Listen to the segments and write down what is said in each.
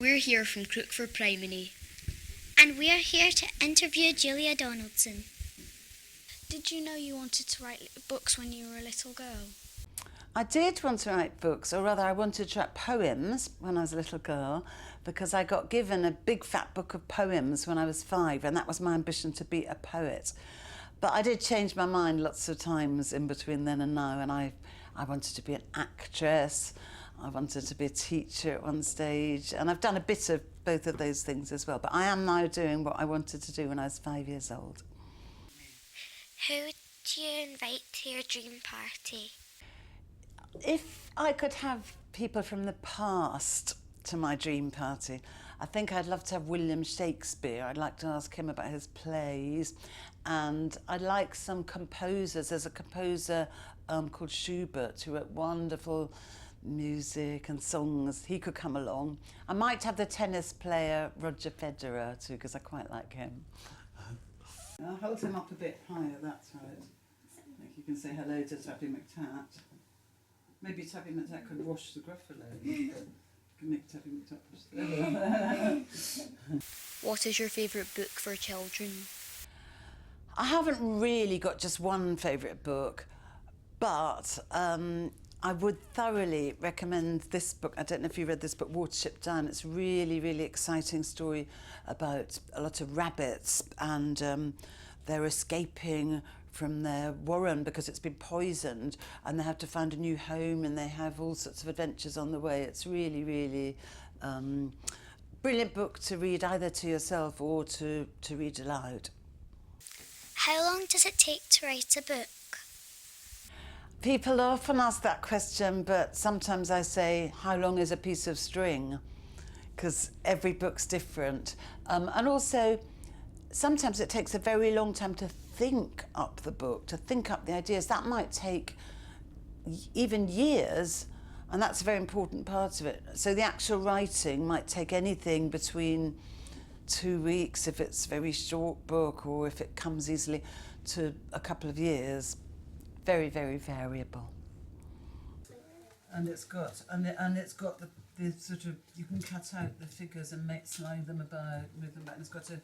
We're here from Crookford Primary. And we are here to interview Julia Donaldson. Did you know you wanted to write books when you were a little girl? I did want to write books, or rather I wanted to write poems when I was a little girl, because I got given a big fat book of poems when I was 5, and that was my ambition, to be a poet. But I did change my mind lots of times in between then and now, and I wanted to be an actress, I wanted to be a teacher at one stage, and I've done a bit of both of those things as well. But I am now doing what I wanted to do when I was 5 years old. Who do you invite to your dream party? If I could have people from the past to my dream party, I think I'd love to have William Shakespeare. I'd like to ask him about his plays, and I'd like some composers. There's a composer called Schubert who wrote wonderful music and songs. He could come along. I might have the tennis player Roger Federer too, because I quite like him. I'll hold him up a bit higher, that's right. Like you can say hello to Tabby McTat. Maybe Tabby McTat could wash the Gruffalo. You can make Tabby McTat wash the What is your favourite book for children? I haven't really got just one favourite book, but I would thoroughly recommend this book. I don't know if you read this book, Watership Down. It's a really, really exciting story about a lot of rabbits, and they're escaping from their warren because it's been poisoned, and they have to find a new home, and they have all sorts of adventures on the way. It's really, really brilliant book to read either to yourself or to read aloud. How long does it take to write a book? People often ask that question, but sometimes I say, how long is a piece of string? Because every book's different. And also, sometimes it takes a very long time to think up the book, to think up the ideas. That might take even years, and that's a very important part of it. So the actual writing might take anything between 2 weeks if it's a very short book, or if it comes easily, to a couple of years. Very, very variable. And it's got the sort of, you can cut out the figures and slide them about, move them back, and it's got a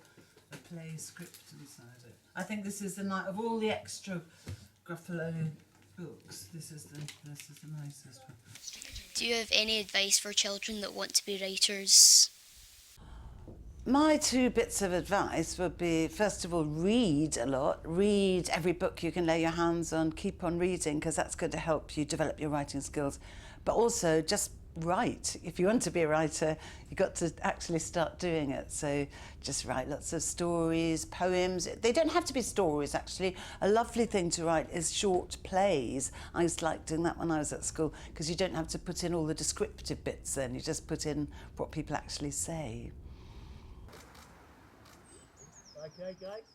play script inside it. I think this is the night of all the extra Gruffalo books. This is the nicest one. Do you have any advice for children that want to be writers? My 2 bits of advice would be, first of all, read a lot. Read every book you can lay your hands on. Keep on reading, because that's going to help you develop your writing skills. But also, just write. If you want to be a writer, you've got to actually start doing it. So just write lots of stories, poems. They don't have to be stories, actually. A lovely thing to write is short plays. I used to like doing that when I was at school, because you don't have to put in all the descriptive bits then. You just put in what people actually say. Okay, guys.